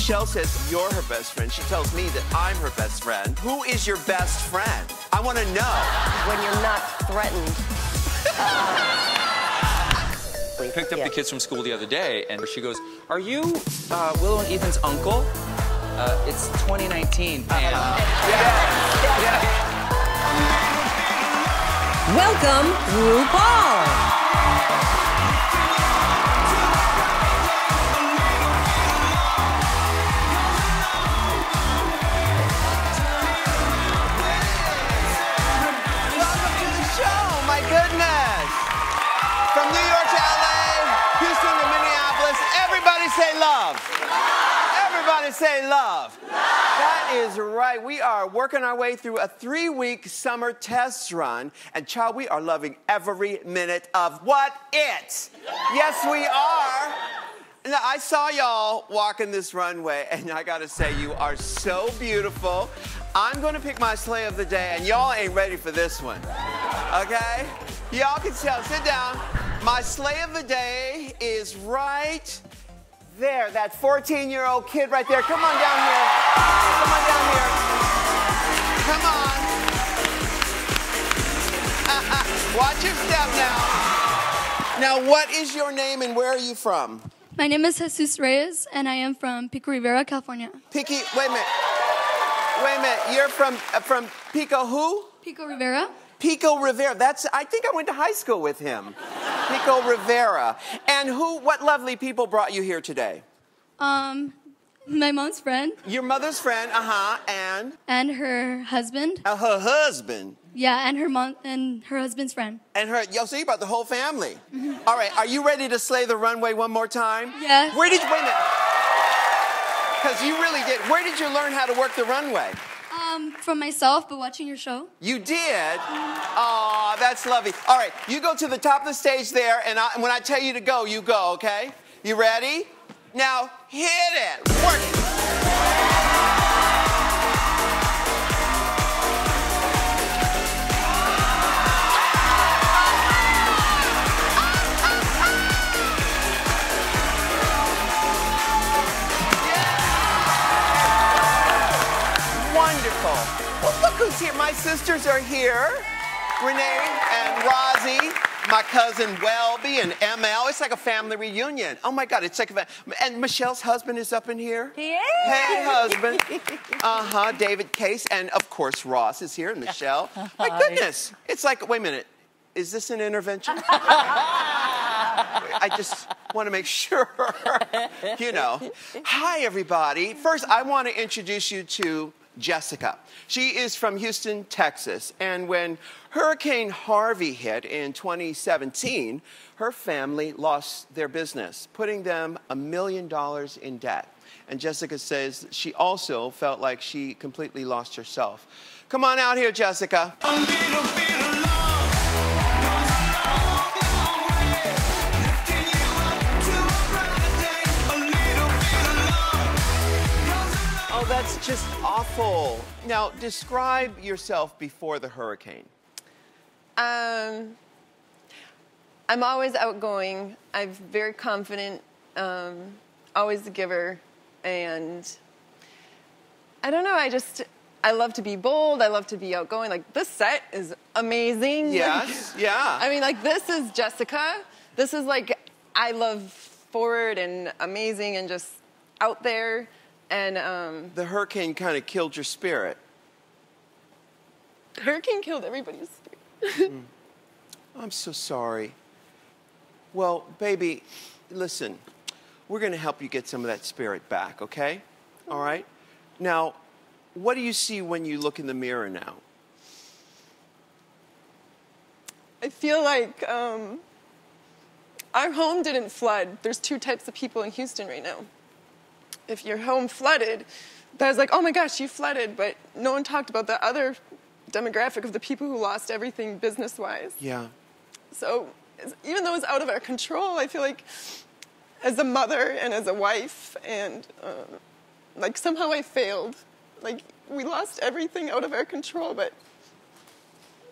Michelle says you're her best friend. She tells me that I'm her best friend. Who is your best friend? I want to know. When you're not threatened. We picked up the kids from school the other day, and she goes, "Are you Willow and Ethan's uncle?" It's 2019, and... Welcome, RuPaul. Welcome to the show, my goodness. From New York to LA, Houston to Minneapolis, everybody say love. Everybody say love. That is right. We are working our way through a 3-week summer test run. And child, we are loving every minute of what it. Yes, we are. Now, I saw y'all walking this runway, and I gotta say, you are so beautiful. I'm gonna pick my slay of the day, and y'all ain't ready for this one. Okay? Y'all can tell. Sit down. My slay of the day is right there, that 14-year-old kid right there. Come on down here. Come on down here. Come on. Watch your step now. Now, what is your name and where are you from? My name is Jesus Reyes, and I am from Pico Rivera, California. Wait a minute. Wait a minute. You're from Pico who? Pico Rivera. Pico Rivera. I think I went to high school with him. Pico Rivera. And what lovely people brought you here today? My mom's friend. Your mother's friend, and? And her husband. Her husband? Yeah, and her mom and her husband's friend. And so you brought the whole family. All right, are you ready to slay the runway one more time? Yes. Wait a minute. Because you really did. Where did you learn how to work the runway? From myself, but watching your show. You did? Aw, that's lovely. All right, you go to the top of the stage there, and when I tell you to go, you go, okay? You ready? Now, hit it. Work it. Wonderful. Well, look who's here. My sisters are here. Renee and Rozzy, my cousin Welby and ML. It's like a family reunion. Oh my God, it's like and Michelle's husband is up in here. He is. Hey, husband. David Case. And of course, Ross is here and Michelle. My goodness. It's like, wait a minute. Is this an intervention? I just want to make sure, you know. Hi, everybody. First, I want to introduce you to Jessica. She is from Houston, Texas, and when Hurricane Harvey hit in 2017, her family lost their business, putting them $1 million in debt. And Jessica says she also felt like she completely lost herself. Come on out here, Jessica. Oh, that's just awful. Now, describe yourself before the hurricane. I'm always outgoing. I'm very confident, always a giver, and I don't know, I love to be bold, I love to be outgoing. Like, this set is amazing. Yes, yeah. I mean, like, this is Jessica. This is, like, I love forward and amazing and just out there. And the hurricane kind of killed your spirit. The hurricane killed everybody's spirit. I'm so sorry. Well, baby, listen, we're going to help you get some of that spirit back, okay? All right? Now, what do you see when you look in the mirror now? I feel like our home didn't flood. There's 2 types of people in Houston right now. If your home flooded, that was like, oh my gosh, you flooded, but no one talked about the other demographic of the people who lost everything business-wise. Yeah. So even though it's out of our control, I feel like as a mother and as a wife, and like somehow I failed. Like, we lost everything out of our control, but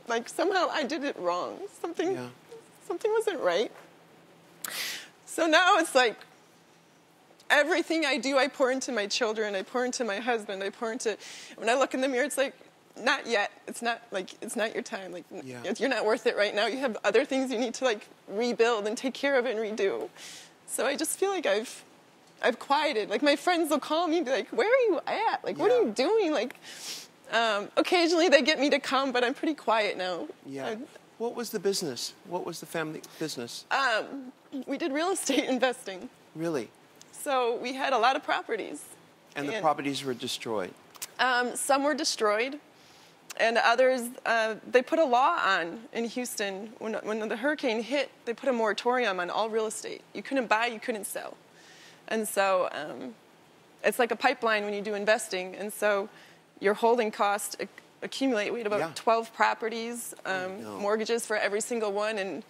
like somehow I did it wrong. Something wasn't right. So now it's like, everything I do, I pour into my children, I pour into my husband, I pour into, when I look in the mirror, it's like, not yet. It's not your time. Like, you're not worth it right now. You have other things you need to like rebuild and take care of and redo. So I just feel like I've quieted. Like, my friends will call me and be like, where are you at? Like, what are you doing? Like, occasionally they get me to come, but I'm pretty quiet now. Yeah. What was the business? What was the family business? We did real estate investing. Really? So we had a lot of properties. And the properties were destroyed? Some were destroyed. And others, they put a law on in Houston. When the hurricane hit, they put a moratorium on all real estate. You couldn't buy, you couldn't sell. And so it's like a pipeline when you do investing. And so your holding costs accumulate. We had about 12 properties, mortgages for every single one. And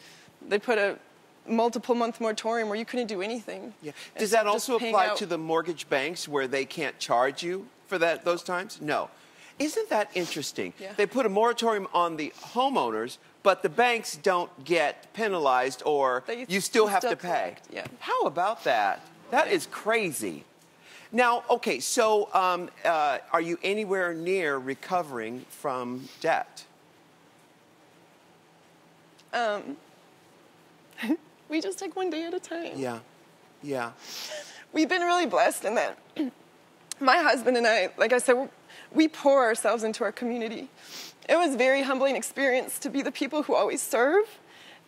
they put a multiple-month moratorium where you couldn't do anything. Yeah. Does that also apply to the mortgage banks where they can't charge you for those times? No. Isn't that interesting? Yeah. They put a moratorium on the homeowners, but the banks don't get penalized, or you still have to pay. Yeah. How about that? That is crazy. Now, okay, so are you anywhere near recovering from debt? We just take one day at a time. Yeah, yeah. We've been really blessed in that. My husband and I, like I said, we pour ourselves into our community. It was a very humbling experience to be the people who always serve,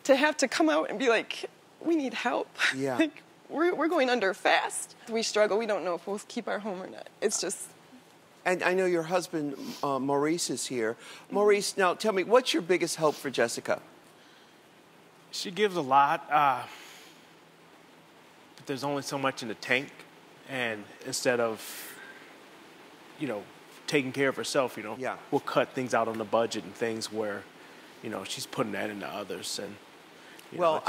to have to come out and be like, we need help. Yeah. Like, we're going under fast. We struggle. We don't know if we'll keep our home or not. It's just... And I know your husband, Maurice, is here. Maurice, now tell me, what's your biggest hope for Jessica? She gives a lot, but there's only so much in the tank. And instead of, taking care of herself, we'll cut things out on the budget and things where, she's putting that into others. And well,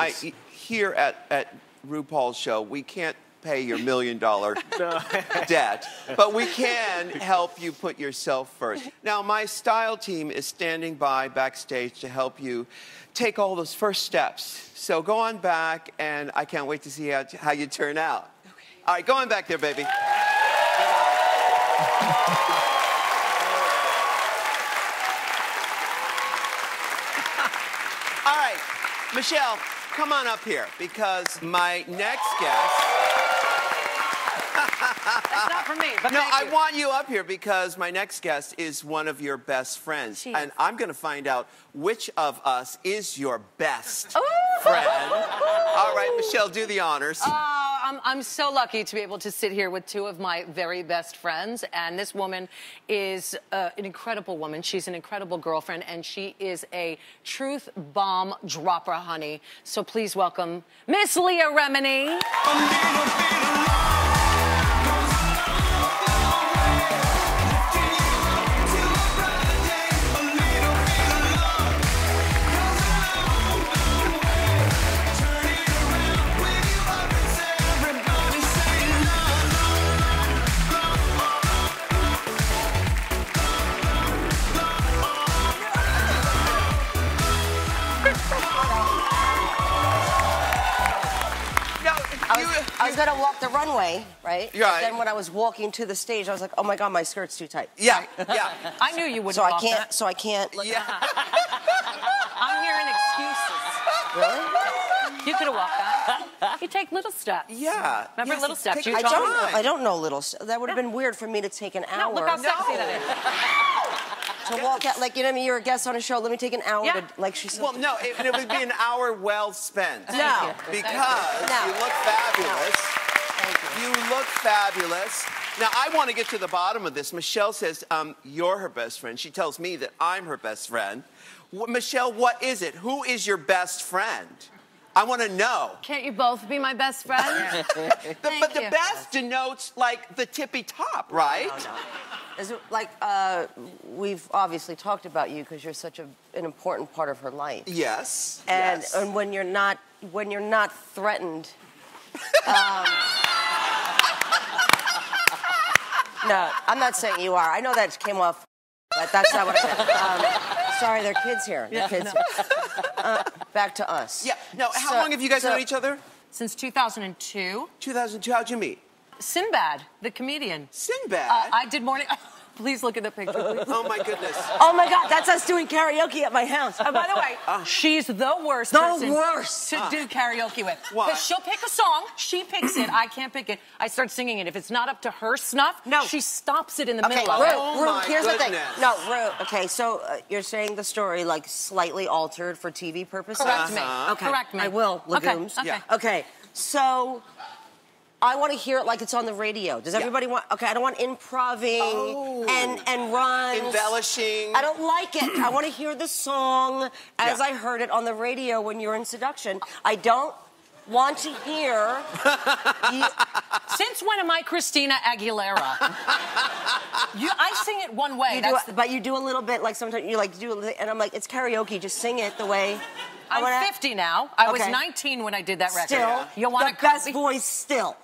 here at RuPaul's show, we can't pay your $1 million debt, but we can help you put yourself first. Now, my style team is standing by backstage to help you take all those first steps. So go on back, and I can't wait to see how you turn out. Okay. All right, go on back there, baby. All right, Michelle, come on up here, because my next guest... That's not for me, but no, I want you up here because my next guest is one of your best friends. And I'm going to find out which of us is your best friend. All right, Michelle, do the honors. I'm so lucky to be able to sit here with two of my very best friends. And this woman is an incredible woman. She's an incredible girlfriend, and she is a truth bomb dropper, honey. So please welcome Miss Leah Remini. I was going to walk the runway, right? Right. But then when I was walking to the stage, I was like, oh my God, my skirt's too tight. Yeah, yeah. I knew you wouldn't So walk that. So I can't. Yeah. I'm hearing excuses. Really? You could have walked that. You take little steps. Yeah. Remember Yes, little steps? take You your jog. time. I don't know little. That would have been weird for me to take an hour. No, look how sexy that is. to walk out, like, you know what I mean? You're a guest on a show. Let me take an hour to, like she said. Well, no, it would be an hour well spent. No. Because you look fabulous. Thank you. You look fabulous. Now, I want to get to the bottom of this. Michelle says you're her best friend. She tells me that I'm her best friend. Michelle, what is it? Who is your best friend? I want to know. Can't you both be my best friend? But the best denotes, like, the tippy top, right? No. Is it, like, we've obviously talked about you because you're such an important part of her life. Yes. And, yes. and when you're not threatened. No, I'm not saying you are. I know that came off, but that's not what I meant. Sorry, there are kids here. There are kids here. Back to us. Yeah. Now, how long have you guys known each other? Since 2002. 2002. How'd you meet? Sinbad, the comedian. Sinbad? I did morning. Please look at the picture, please. Oh, my goodness. Oh, my God, that's us doing karaoke at my house. Oh, by the way, she's the worst The person worst. to do karaoke with. Why? Because she'll pick a song, she picks it, I can't pick it. I start singing it. If it's not up to her snuff, she stops it in the middle of it. Rue, here's the thing. goodness. No, Rue, okay, so you're saying the story, like, slightly altered for TV purposes? Correct me. Okay. Correct me. I will, legumes. Okay. Yeah. Okay, so I want to hear it like it's on the radio. Does everybody want? Okay, I don't want improving and runs. Embellishing. I don't like it. I want to hear the song as I heard it on the radio when you were in Seduction. I don't want to hear. Since when am I Christina Aguilera? I sing it one way. But you do a little bit, like sometimes you like do, and I'm like, it's karaoke. Just sing it the way. I'm 50 now. I was 19 when I did that record. Still, you want the best voice still.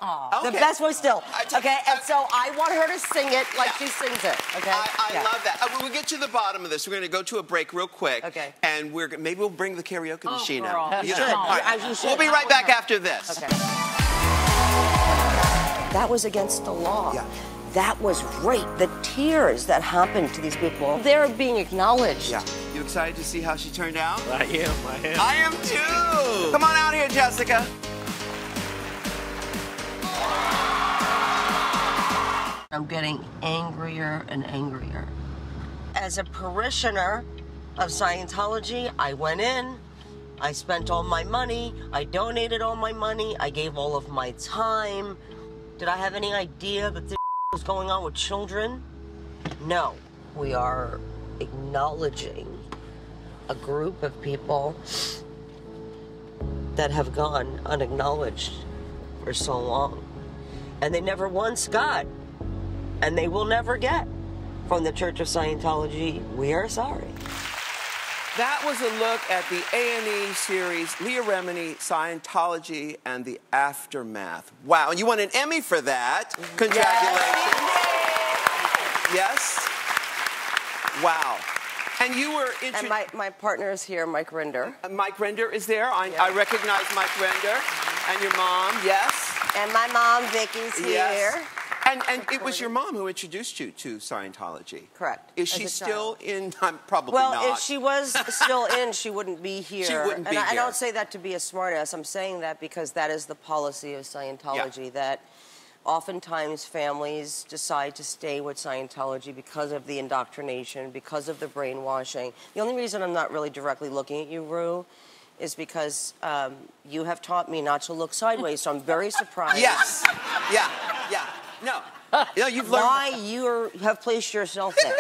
The best voice still. Okay, and so I want her to sing it like she sings it. Okay. I love that. We'll get to the bottom of this. We're going to go to a break real quick. Okay. And maybe we'll bring the karaoke machine girl. out. You should. All right. You should. We'll be right back after this. Okay. That was against the law. Yeah. That was rape. The tears that happened to these people, they're being acknowledged. Yeah. You excited to see how she turned out? I am. I am too. Come on out here, Jessica. I'm getting angrier and angrier. As a parishioner of Scientology, I went in, I spent all my money, I donated all my money, I gave all of my time. Did I have any idea that this was going on with children? No. We are acknowledging a group of people that have gone unacknowledged for so long. And they never once got, and they will never get, from the Church of Scientology, we are sorry. That was a look at the A&E series, Leah Remini, Scientology, and the Aftermath. Wow, and you won an Emmy for that. Congratulations. Yes. Wow. And you were And my partner is here, Mike Rinder. Mike Rinder is there. I recognize Mike Rinder. And your mom, yes. And my mom, Vicky's here. And it was your mom who introduced you to Scientology. Correct. Is she still in? Probably well, not. Well, if she was still in, she wouldn't be here. She wouldn't be here. I don't say that to be a smartass. I'm saying that because that is the policy of Scientology, that oftentimes families decide to stay with Scientology because of the indoctrination, because of the brainwashing. The only reason I'm not really directly looking at you, Rue, is because you have taught me not to look sideways, so I'm very surprised. Yes. Yeah. No. You've learned. Why you have placed yourself there.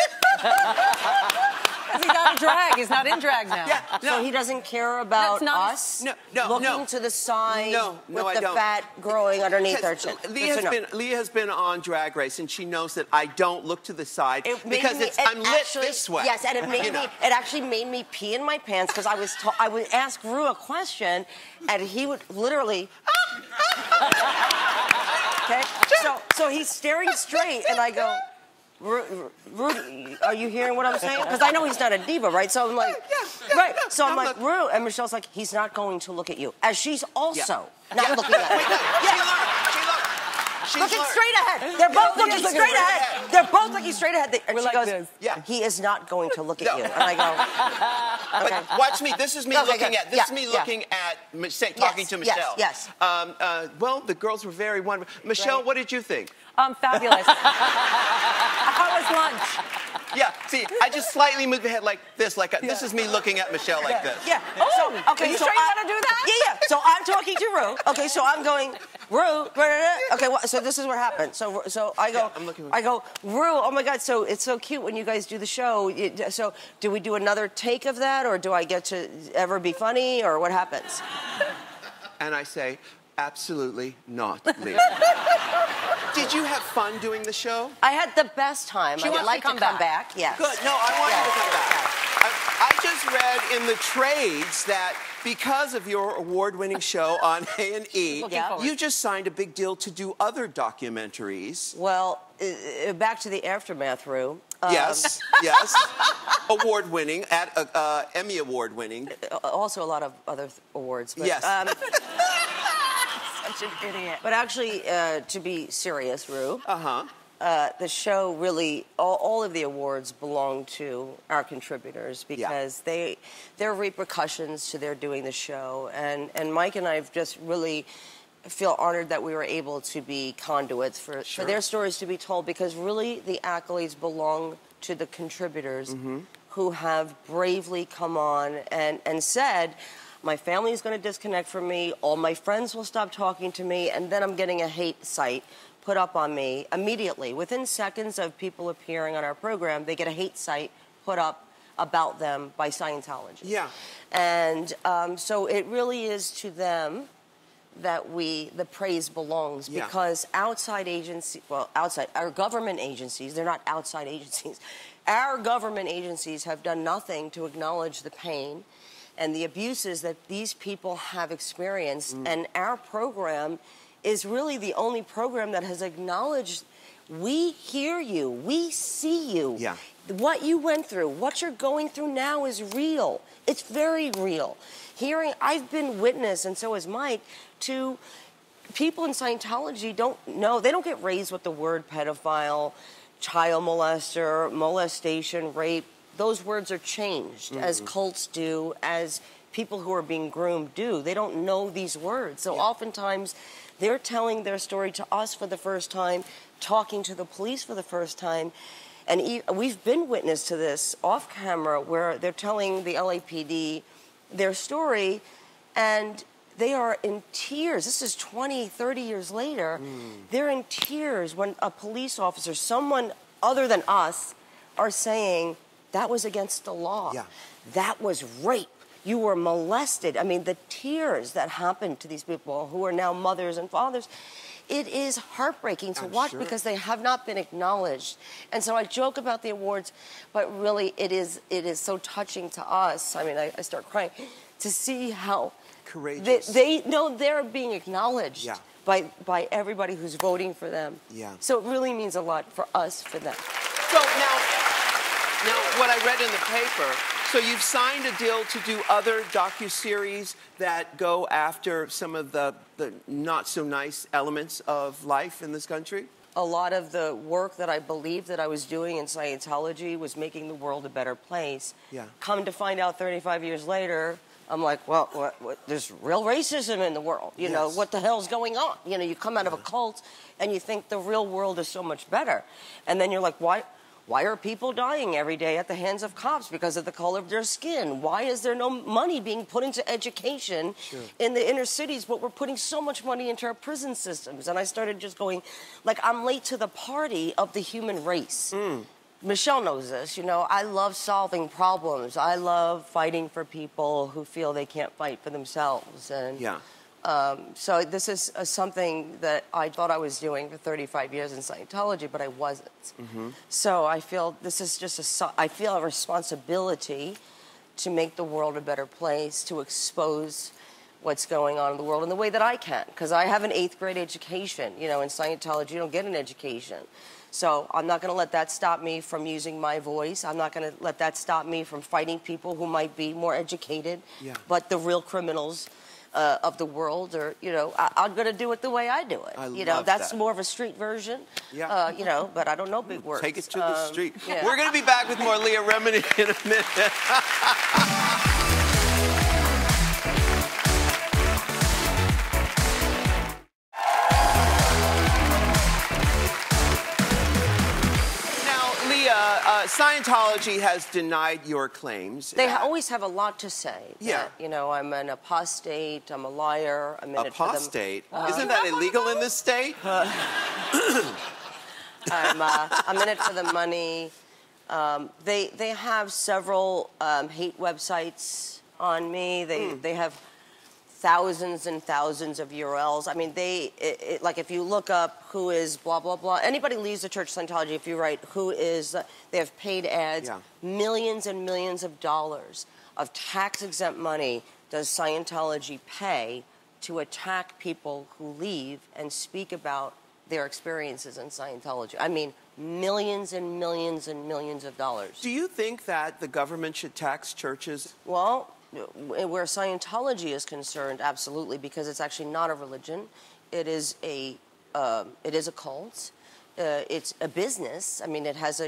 He's out of drag. He's not in drag now. Yeah, so he doesn't care about us looking to the side with the fat growing underneath our chin. Leah has been on Drag Race, and she knows that I don't look to the side because I'm lit this way. Yes, and it actually made me pee in my pants because I would ask Rue a question, and he would literally. Okay, so he's staring straight, and I go, Rudy, are you hearing what I'm saying? Because I know he's not a diva, right? So I'm like, right. So I'm like, Rue, and Michelle's like, he's not going to look at you, as she's also not looking at you. She's looking straight ahead. They're both looking straight ahead. They're both looking straight ahead. And she goes, he is not going to look at you. And I go, okay. But watch me. This is me looking at. This is me looking at. Talking to Michelle. Yes. Well, the girls were very wonderful. Michelle, what did you think? Fabulous. How was lunch? Yeah. See, I just slightly moved the head like this. This is me looking at Michelle like this. Yeah. Oh. Okay. You sure you want to do that? Yeah. So I'm talking to Rue. Okay. So I'm going, Rue. Okay. So this is what happened. So I go. I go, Rue. Oh my God. So it's so cute when you guys do the show. So do we do another take of that, or do I get to ever be funny, or what happens? And I say, absolutely not, Leah. Did you have fun doing the show? I had the best time. She would like to come back. Yes. Good. No, I want you to come back. I just read in the trades that because of your award-winning show on A&E, you just signed a big deal to do other documentaries. Well, back to the Aftermath, Rue. Yes. Award-winning, Emmy award-winning. Also a lot of other awards. But, yes. such an idiot. But actually, to be serious, Ru. Uh-huh. The show really, all of the awards belong to our contributors because there are repercussions to their doing the show. And Mike and I have just really feel honored that we were able to be conduits for their stories to be told, because really the accolades belong to the contributors who have bravely come on and said, my family is going to disconnect from me, all my friends will stop talking to me, and then I'm getting a hate site put up on me immediately. Within seconds of people appearing on our program, they get a hate site put up about them by Scientology. Yeah. And so it really is to them that the praise belongs, because outside agencies, our government agencies, they're not outside agencies, our government agencies have done nothing to acknowledge the pain and the abuses that these people have experienced, and our program is really the only program that has acknowledged, we hear you, we see you. Yeah. What you went through, what you're going through now is real. It's very real. I've been witness, and so has Mike, to people in Scientology they don't get raised with the word pedophile, child molester, molestation, rape. Those words are changed as cults do, as people who are being groomed do. They don't know these words. So oftentimes they're telling their story to us for the first time, talking to the police for the first time. And we've been witness to this off camera, where they're telling the LAPD their story, and they are in tears. This is 20, 30 years later. They're in tears when a police officer, someone other than us, are saying, that was against the law. Yeah. That was rape. You were molested. I mean, the tears that happened to these people who are now mothers and fathers, it is heartbreaking to watch because they have not been acknowledged. And so I joke about the awards, but really it is so touching to us. I mean, I start crying to see how courageous they know they're being acknowledged by everybody who's voting for them. Yeah. So it really means a lot for us, for them. So now what I read in the paper, so you've signed a deal to do other docuseries that go after some of the not-so-nice elements of life in this country? A lot of the work that I believed that I was doing in Scientology was making the world a better place. Yeah. Come to find out 35 years later, I'm like, well, what, there's real racism in the world. You know, what the hell's going on? You know, you come out of a cult and you think the real world is so much better. And then you're like, why are people dying every day at the hands of cops because of the color of their skin? Why is there no money being put into education in the inner cities, but we're putting so much money into our prison systems? And I started just going, like, I'm late to the party of the human race. Michelle knows this. You know, I love solving problems. I love fighting for people who feel they can't fight for themselves. And so this is something that I thought I was doing for 35 years in Scientology, but I wasn't. So I feel this is just I feel a responsibility to make the world a better place, to expose what's going on in the world in the way that I can, because I have an 8th grade education. You know, in Scientology, you don't get an education. So I'm not going to let that stop me from using my voice. I'm not going to let that stop me from fighting people who might be more educated, but the real criminals of the world, or, you know, I'm going to do it the way I do it. You know, that's more of a street version, you know, but I don't know big words. Take it to the street. We're going to be back with more Leah Remini in a minute. Scientology has denied your claims. They always have a lot to say. That, you know, I'm an apostate, I'm a liar, I'm in it for them. Apostate? Isn't that illegal in this state? I'm in it for the money. They have several hate websites on me. They have thousands and thousands of URLs. I mean, like, if you look up who is blah, blah, blah, anybody leaves the Church of Scientology, if you write who is, they have paid ads, millions and millions of dollars of tax-exempt money does Scientology pay to attack people who leave and speak about their experiences in Scientology. I mean, millions and millions and millions of dollars. Do you think that the government should tax churches? Well, where Scientology is concerned, absolutely, because it's actually not a religion. it is a cult. It's a business. I mean, it has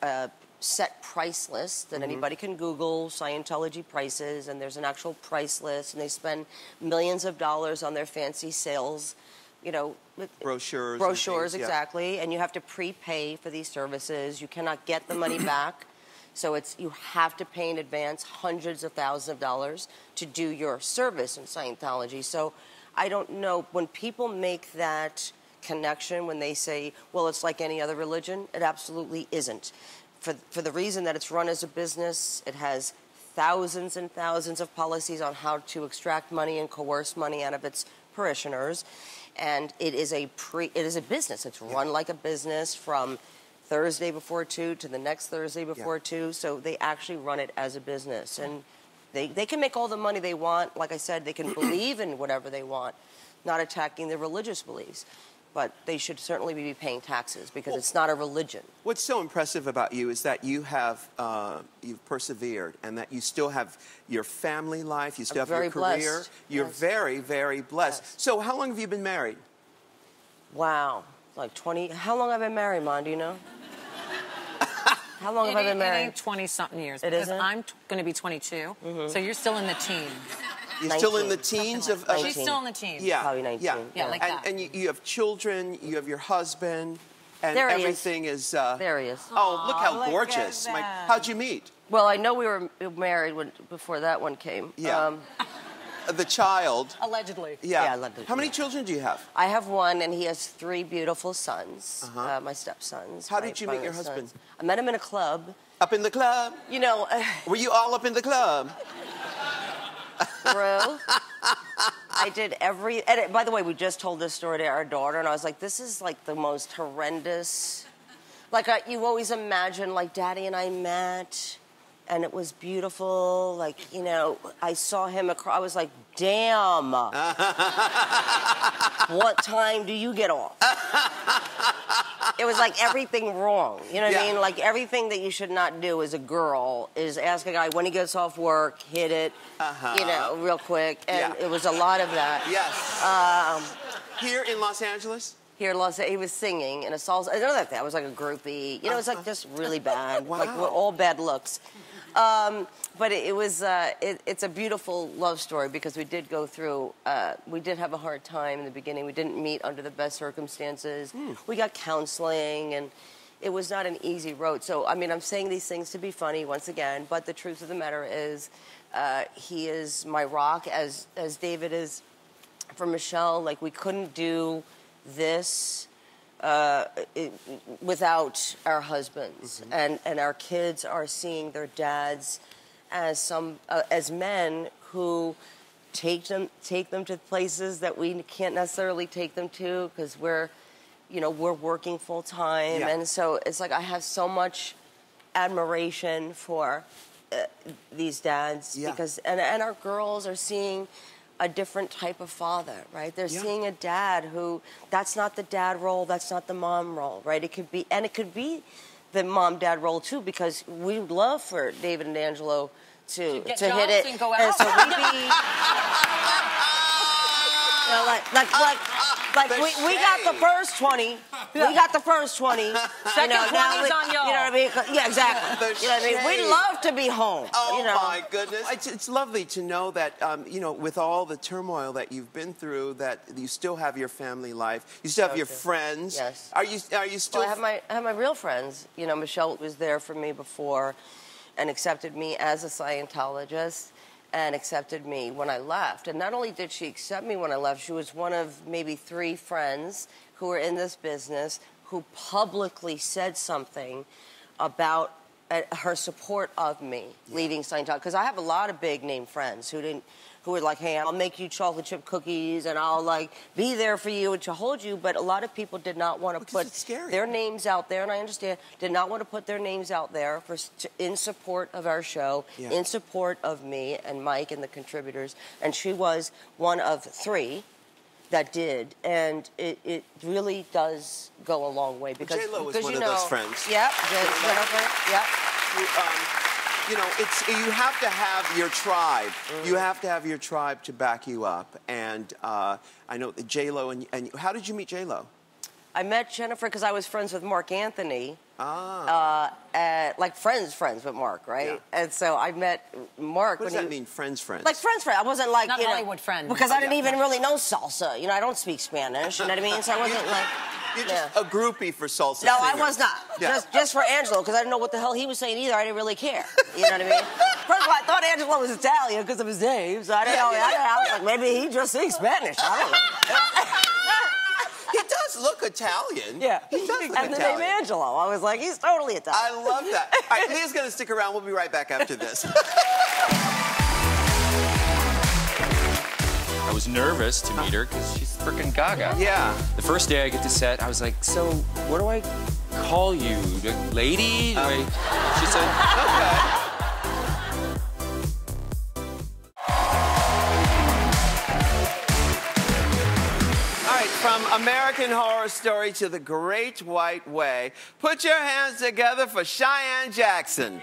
a set price list that anybody can Google, Scientology prices, and there's an actual price list, and they spend millions of dollars on their fancy sales, you know. Brochures. Brochures, exactly. And you have to prepay for these services. You cannot get the money back. So you have to pay in advance hundreds of thousands of dollars to do your service in Scientology. So I don't know, when people make that connection, when they say, well, it's like any other religion, it absolutely isn't. For the reason that it's run as a business, it has thousands and thousands of policies on how to extract money and coerce money out of its parishioners. And it is a business. It's run like a business from Thursday before 2 to the next Thursday before 2. So they actually run it as a business. And they can make all the money they want. Like I said, they can believe in whatever they want, not attacking their religious beliefs. But they should certainly be paying taxes because it's not a religion. What's so impressive about you is that you have you've persevered, and that you still have your family life, you still have your career. Blessed. You're very, very blessed. Yes. So how long have you been married? Wow, like 20. How long have I been married, Mon? Do you know? How long have I been married? It ain't 20-something years. It because isn't? I'm going to be 22, so you're still in the teens. You're 19. still in the teens of... She's still in the teens. Yeah. Probably 19. Yeah, like that. And you have children, you have your husband, and There he is. everything is... There he is. Oh, look how look gorgeous. at that. How'd you meet? Well, I know we were married before that one came. Yeah. The child. Allegedly. Yeah. allegedly, How many yeah. children do you have? I have one, and he has 3 beautiful sons, my stepsons. How did you meet your husband? Sons. I met him in a club. Up in the club? You know... Were you all up in the club? Bro, I did and by the way, we just told this story to our daughter, and I was like, this is like the most horrendous. Like, you always imagine, like, Daddy and I met, and it was beautiful. Like, you know, I saw him across. I was like, damn. What time do you get off? It was like everything wrong. You know what I mean? Like, everything that you should not do as a girl is ask a guy when he gets off work, hit it, you know, real quick. And it was a lot of that. Yes. Here in Los Angeles? Here in Los Angeles, he was singing in a salsa. Another thing, I was like a groupie. You know, it was like just really bad. Wow. Like, all bad looks. But it's a beautiful love story because we did go through, we did have a hard time in the beginning. We didn't meet under the best circumstances. We got counseling, and it was not an easy road. So, I mean, I'm saying these things to be funny once again, but the truth of the matter is he is my rock, as David is for Michelle. Like, we couldn't do this without our husbands, and our kids are seeing their dads as men who take them to places that we can't necessarily take them to because we're working full time, and so it's like I have so much admiration for these dads because and our girls are seeing a different type of father, right? They're seeing a dad who, that's not the dad role, that's not the mom role, right? It could be the mom-dad role too, because we would love for David and Angelo to hit it. And go out. And so we'd be, we got the first 20. We got the first 20. Second 20's on y'all. You know what I mean? Yeah, exactly. You know what I mean? We love to be home. Oh, you know? my goodness. It's lovely to know that, with all the turmoil that you've been through, that you still have your family life. You still have your friends. Yes. Are you still... Well, I have my real friends. You know, Michelle was there for me before and accepted me as a Scientologist and accepted me when I left. And not only did she accept me when I left, she was one of maybe 3 friends who were in this business who publicly said something about her support of me leaving Scientology. Because I have a lot of big name friends who were like, hey, I'll make you chocolate chip cookies and I'll like be there for you and to hold you. But a lot of people did not want to put their names out there, and I understand, did not want to put their names out there in support of our show, in support of me and Mike and the contributors. And she was one of 3 that did, and it really does go a long way because J-Lo was one you of know, those friends. Yep, Jennifer. Yep. you know, you have to have your tribe. You have to have your tribe to back you up. And I know J-Lo, and how did you meet J-Lo? I met Jennifer because I was friends with Mark Anthony. Like friends with Mark, right? Yeah. And so I met Mark. What does that mean, friends? Like friends. I wasn't like, not you know, Hollywood friend. Because I didn't even really know salsa. You know, I don't speak Spanish. You know what I mean? So I wasn't like. You're just a groupie for salsa No, singers. I was not. Yeah. Just for Angelo, because I didn't know what the hell he was saying either. I didn't really care. You know what I mean? First of all, I thought Angelo was Italian because of his name, so I didn't know. I was like, maybe he just sings Spanish. I don't know. He does look Italian. Yeah. He does look Italian. And the name Angelo, I was like, he's totally Italian. I love that. All right, Leah's going to stick around. We'll be right back after this. I was nervous to meet her because she's freaking Gaga. Yeah. The first day I get to set, I was like, so what do I call you? Lady? She said, okay. From American Horror Story to The Great White Way, put your hands together for Cheyenne Jackson.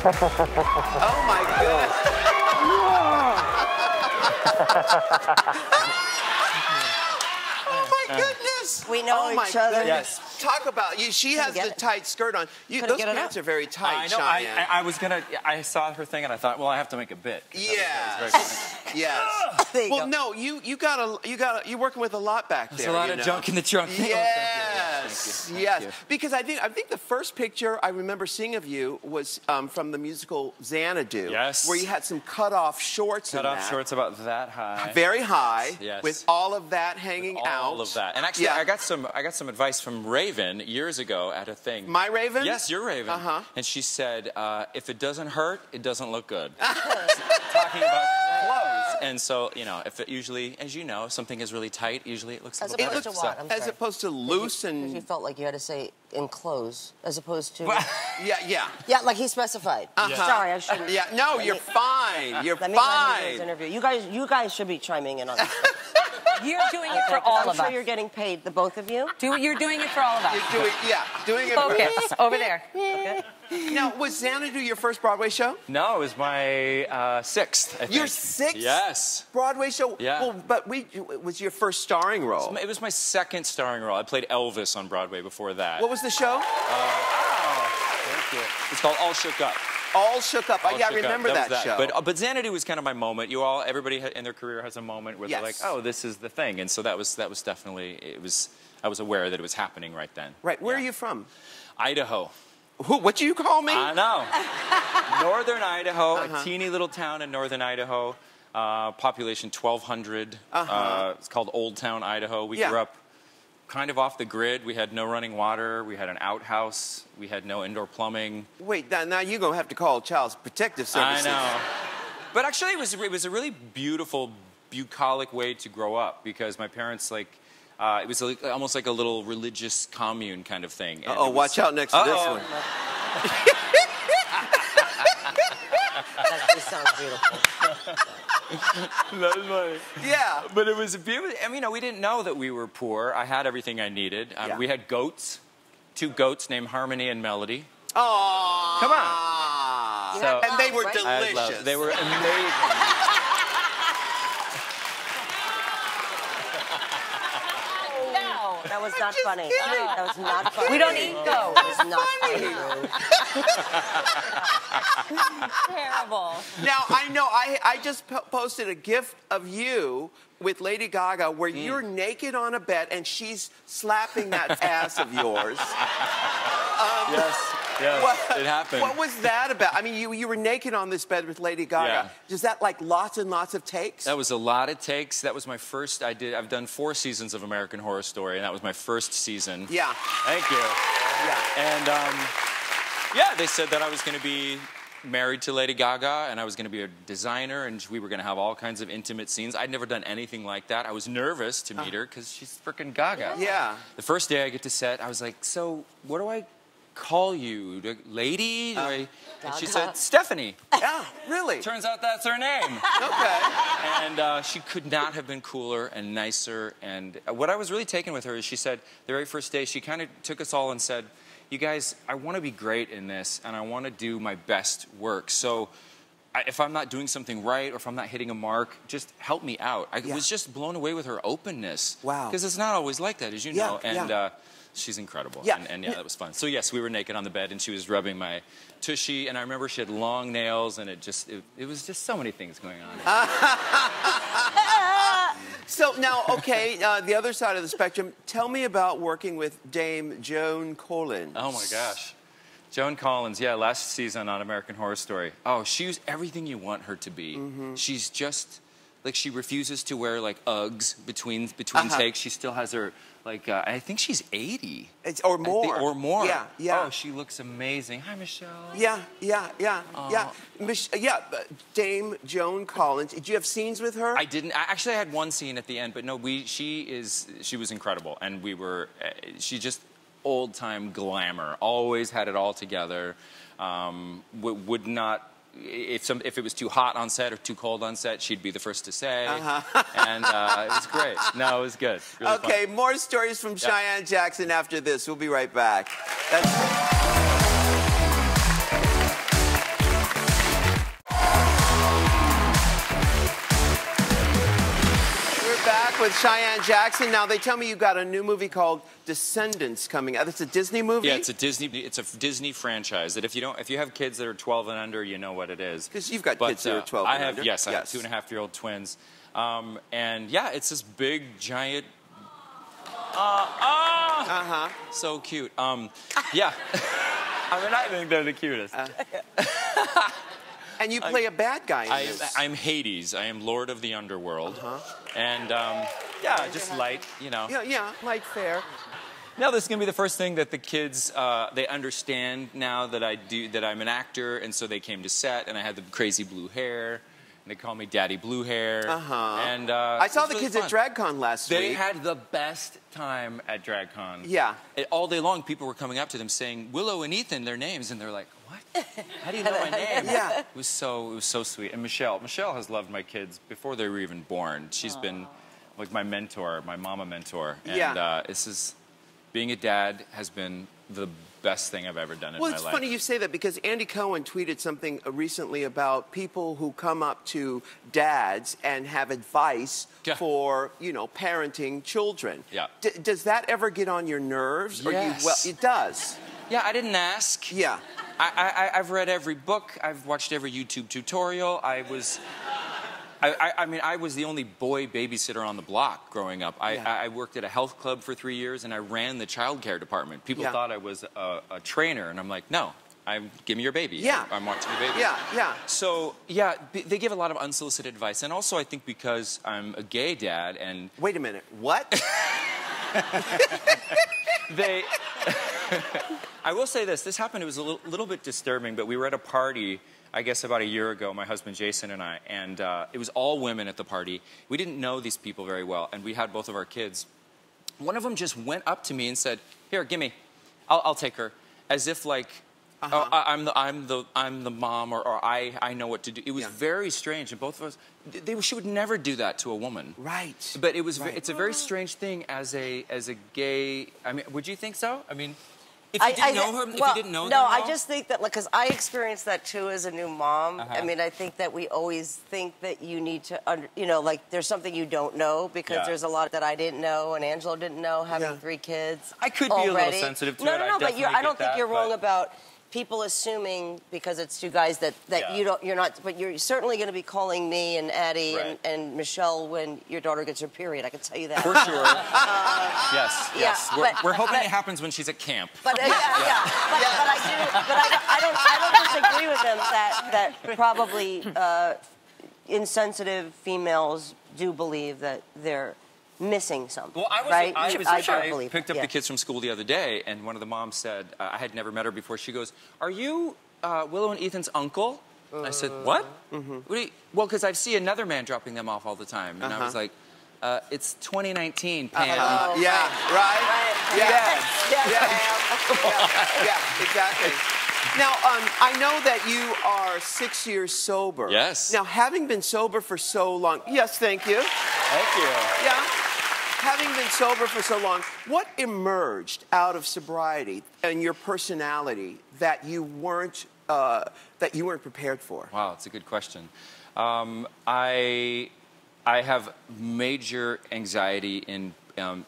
Oh my goodness. Oh my goodness. We know each other. Yes. Talk about you. She has the tight skirt on. Those pants are very tight. I know. I was gonna. I saw her thing and I thought, well, I have to make a bit. Yes. Yes. Well, no, you're working with a lot back there. There's a lot of junk in the trunk. Yes. Yes. Because I think the first picture I remember seeing of you was from the musical Xanadu. Yes. Where you had some cut-off shorts. Cut-off shorts about that high. Very high. Yes. With all of that hanging out. All of that. And actually, I got some advice from Raven years ago at a thing. My Raven? Yes, your Raven. Uh-huh. And she said, if it doesn't hurt, it doesn't look good. Talking about clothes. And so, you know, if it usually, as you know, if something is really tight, usually it looks a little better. As opposed to what? As opposed to loose and... You felt like you had to say enclose, as opposed to... Yeah. Yeah, like he specified. Sorry, I shouldn't... Yeah, no, you're fine. You're fine. Let me do this interview. You guys should be chiming in on this. You're doing it for all of us. I'm sure you're getting paid, the both of you. You're doing it for all of us. You're doing it Focus. Over there. Okay. Now, was Xanadu your first Broadway show? No, it was my sixth, I think. Your sixth? Yes. Broadway show? Yeah. Well, but it was your first starring role. It was my second starring role. I played Elvis on Broadway before that. What was the show? Thank you. It's called All Shook Up. All Shook Up. I remember that show. But Xanadu was kind of my moment. Everybody in their career has a moment where they're like, oh, this is the thing. And so that was definitely, I was aware that it was happening right then. Right. Where are you from? Idaho. What do you call me? I know. Northern Idaho, a teeny little town in northern Idaho. Population 1,200. It's called Old Town, Idaho. We grew up kind of off the grid. We had no running water. We had an outhouse. We had no indoor plumbing. Wait, now you're going to have to call Child Protective Services. I know. But actually, it was a really beautiful, bucolic way to grow up because my parents, it was almost like a little religious commune kind of thing. Oh, watch out next to this one. That just sounds beautiful. That was funny. Yeah. But it was beautiful. I mean, we didn't know that we were poor. I had everything I needed. We had goats, 2 goats named Harmony and Melody. Oh. Come on. So, and they were delicious. They were amazing. That was not funny. That was not funny. We don't eat goat. That was not funny. Terrible. Now, I know, I just posted a GIF of you with Lady Gaga where you're naked on a bed and she's slapping that ass of yours. Yes, it happened. What was that about? I mean, you were naked on this bed with Lady Gaga. Yeah. Is that like lots and lots of takes? That was a lot of takes. That was my first. I've done 4 seasons of American Horror Story, and that was my first season. Yeah. Thank you. Yeah. And yeah, they said that I was going to be married to Lady Gaga, and I was going to be a designer, and we were going to have all kinds of intimate scenes. I'd never done anything like that. I was nervous to meet her because she's freaking Gaga. Yeah. The first day I get to set, I was like, so what do I call you? Lady? And she said, Stephanie. Yeah, really? Turns out that's her name. Okay. And she could not have been cooler and nicer. And what I was really taken with her is she said, the very first day, she kind of took us all and said, you guys, I want to be great in this, and I want to do my best work. So if I'm not doing something right or if I'm not hitting a mark, just help me out. I was just blown away with her openness. Wow. Because it's not always like that, as you know. And she's incredible. Yeah. And yeah, that was fun. So yes, we were naked on the bed, and she was rubbing my tushy, and I remember she had long nails, and it was just so many things going on. So now, okay, the other side of the spectrum, tell me about working with Dame Joan Collins. Oh my gosh. Joan Collins, yeah, last season on American Horror Story. Oh, she's everything you want her to be. She's just, like, she refuses to wear, like, Uggs between takes. She still has her, like, I think she's 80. Or more. Or more. Yeah, yeah. Oh, she looks amazing. Hi, Michelle. Yeah. Dame Joan Collins. Did you have scenes with her? I didn't. Actually, I had one scene at the end, but no, she was incredible. And we were, she just old-time glamour. Always had it all together. Would not... If it was too hot on set or too cold on set, she'd be the first to say. And it was great. No, it was good. Really okay, fun. more stories from Cheyenne Jackson after this. We'll be right back. We're back with Cheyenne Jackson. Now, they tell me you got a new movie called Descendants coming out. It's a Disney movie? Yeah, it's a Disney franchise that if you have kids that are 12 and under, you know what it is. Because you've got kids that are 12 and under. Yes, I have 2.5-year-old twins. And yeah, it's this big, giant... So cute. Yeah. I mean, I think they're the cutest. And you play a bad guy in this. I'm Hades. I am Lord of the Underworld. And, yeah, just light, you know. Yeah, light fare. Now, this is going to be the first thing that the kids, they understand now that I'm an actor, and so they came to set, and I had the crazy blue hair. They call me Daddy Blue Hair. And I saw the kids at DragCon last week. They had the best time at DragCon. Yeah. All day long, people were coming up to them saying, Willow and Ethan, their names, and they're like, what? How do you know my name? Yeah. It was so sweet. And Michelle has loved my kids before they were even born. She's been like my mentor, my mama mentor. And being a dad has been the best thing I've ever done in my life. Well, it's funny you say that because Andy Cohen tweeted something recently about people who come up to dads and have advice for, parenting children. Yeah. Does that ever get on your nerves? Yes. Well, it does. Yeah, I didn't ask. Yeah. I've read every book. I've watched every YouTube tutorial. I mean, I was the only boy babysitter on the block growing up. I worked at a health club for 3 years, and I ran the child care department. People thought I was a trainer, and I'm like, no, give me your baby. Yeah. I'm watching your baby. Yeah. So, yeah, they give a lot of unsolicited advice. And also, I think because I'm a gay dad and... Wait a minute. What? I will say this. This happened. It was a little bit disturbing, but we were at a party... I guess about a year ago, my husband Jason and I, and it was all women at the party. We didn't know these people very well, and we had both of our kids. One of them just went up to me and said, "Here, gimme, I'll take her," as if like, oh, I'm the mom, or I know what to do. It was very strange, and both of us, she would never do that to a woman. Right. But it's a very strange thing as a gay. I mean, would you think so? I mean. If you didn't know her, if you didn't know them, no, I just think that, because I experienced that too as a new mom. I mean, I think that we always think that you need to, there's something you don't know because there's a lot that I didn't know and Angelo didn't know having 3 kids. I could be a little sensitive to it. No, but I don't think you're wrong about people assuming because it's 2 guys that you're not, but you're certainly going to be calling me and Addie and Michelle when your daughter gets her period. I can tell you that. For sure. Yes. We're hoping it happens when she's at camp. But I don't disagree with them that probably insensitive females do believe that their missing something. Well, right? I believe picked up yeah. the kids from school the other day, and one of the moms said, I had never met her before. She goes, "Are you Willow and Ethan's uncle?" I said, "What?" What do you, well, because I see another man dropping them off all the time, and I was like, "It's 2019, Pam." Yeah, right? Yeah, exactly. Now, I know that you are 6 years sober. Yes. Now, having been sober for so long, yes, thank you. Thank you. Yeah. Having been sober for so long, what emerged out of sobriety and your personality that you weren't prepared for? Wow, it's a good question. I have major anxiety in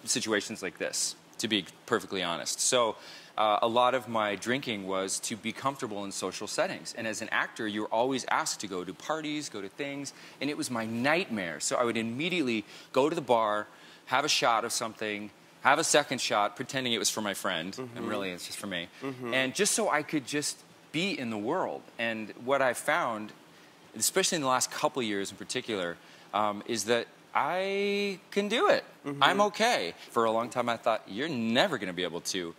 situations like this, to be perfectly honest. So a lot of my drinking was to be comfortable in social settings. And as an actor, you're always asked to go to parties, go to things, and it was my nightmare. So I would immediately go to the bar, have a shot of something, have a second shot, pretending it was for my friend, and really it's just for me. And just so I could just be in the world. And what I found, especially in the last couple of years in particular, is that I can do it. I'm okay. For a long time, I thought, you're never going to be able to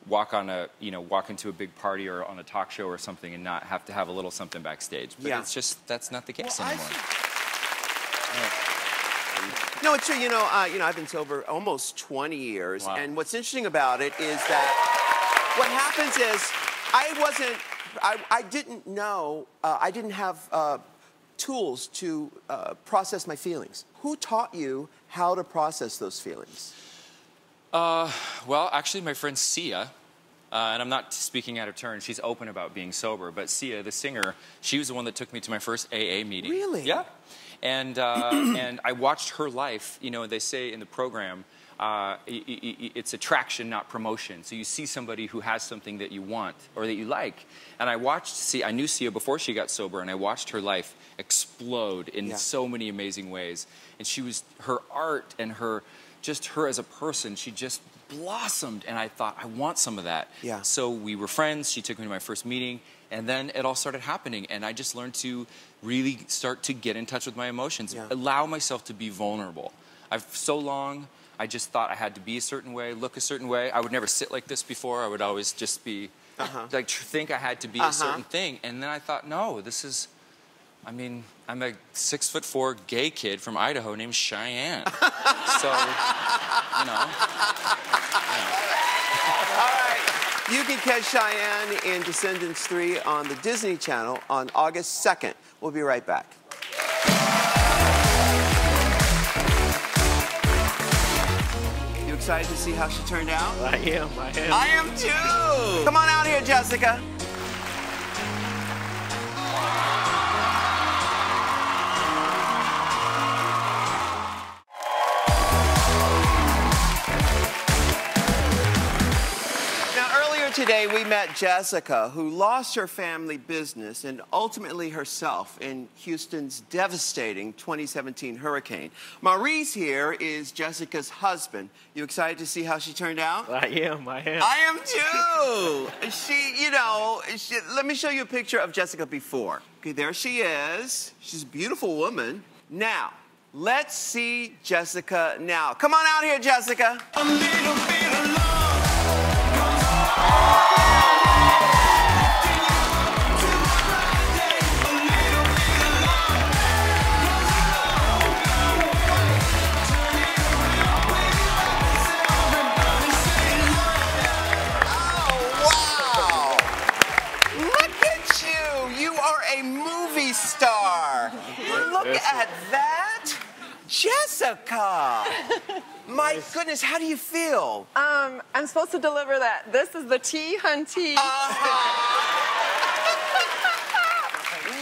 walk into a big party or on a talk show or something and not have to have a little something backstage. But it's just, that's not the case anymore. No, it's true. I've been sober almost 20 years, and what's interesting about it is that what happens is I didn't know, I didn't have tools to process my feelings. Who taught you how to process those feelings? Well, actually, my friend Sia, and I'm not speaking out of turn, she's open about being sober, but Sia, the singer, she was the one that took me to my first AA meeting. Really? Yeah. And I watched her life. They say in the program, it's attraction, not promotion. So you see somebody who has something that you want or that you like. And I knew Sia before she got sober, and I watched her life explode in so many amazing ways. And her art and her as a person, she just blossomed. And I thought, I want some of that. Yeah. So we were friends. She took me to my first meeting. And then it all started happening. And I just learned to really start to get in touch with my emotions, allow myself to be vulnerable. I just thought I had to be a certain way, look a certain way. I would never sit like this before. I would always just be, think I had to be a certain thing. And then I thought, no, I'm a 6'4" gay kid from Idaho named Cheyenne. So, All right. You can catch Cheyenne in Descendants 3 on the Disney Channel on August 2nd. We'll be right back. You excited to see how she turned out? I am. I am too. Come on out here, Jessica. Today we met Jessica, who lost her family business and ultimately herself in Houston's devastating 2017 hurricane. Maurice here is Jessica's husband. You excited to see how she turned out? I am. I am too. Let me show you a picture of Jessica before. Okay, there she is. She's a beautiful woman. Now, let's see Jessica now. Come on out here, Jessica. A little bit of love. Star. Look at that. Jessica. My goodness, how do you feel? I'm supposed to deliver that. This is the tea, hunty.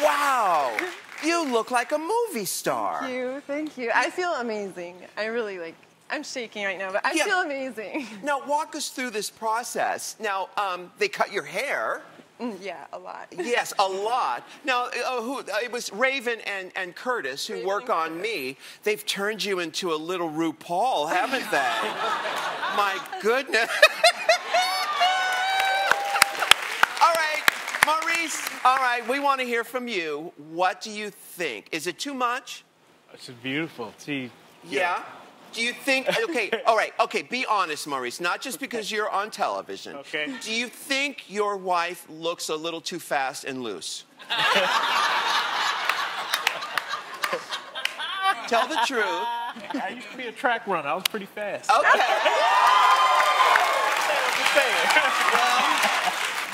Wow. You look like a movie star. Thank you. I feel amazing. I'm shaking right now, but I feel amazing. Now, walk us through this process. Now, they cut your hair. Yeah, a lot. Yes, a lot. Now, it was Raven and Curtis who work on me. They've turned you into a little RuPaul, haven't they? My goodness. All right, Maurice, all right, we want to hear from you. What do you think? Is it too much? It's beautiful. See. Yeah? Do you think, okay, all right, okay, be honest, Maurice, not just because you're on television. Okay. Do you think your wife looks a little too fast and loose? Tell the truth. I used to be a track runner. I was pretty fast. Okay.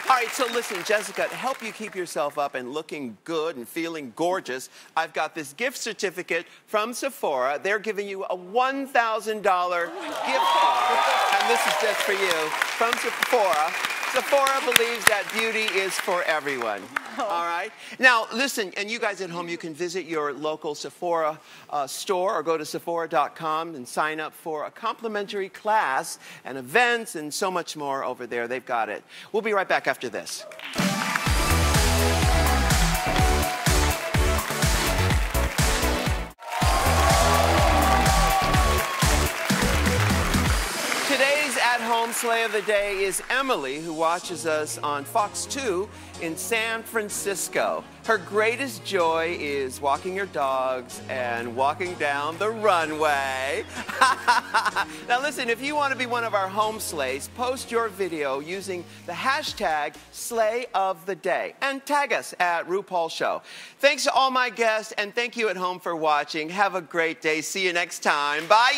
All right, so listen, Jessica, to help you keep yourself up and looking good and feeling gorgeous, I've got this gift certificate from Sephora. They're giving you a $1,000 gift card, and this is just for you, from Sephora. Sephora believes that beauty is for everyone. All right? Now, listen, and you guys at home, you can visit your local Sephora store or go to Sephora.com and sign up for a complimentary class and events and so much more over there. They've got it. We'll be right back after this. Today's at-home slay of the day is Emily, who watches us on Fox 2 in San Francisco. Her greatest joy is walking her dogs and walking down the runway. Now listen, if you want to be one of our home slays, post your video using the hashtag Slay of the Day and tag us at RuPaul Show. Thanks to all my guests, and thank you at home for watching. Have a great day. See you next time. Bye.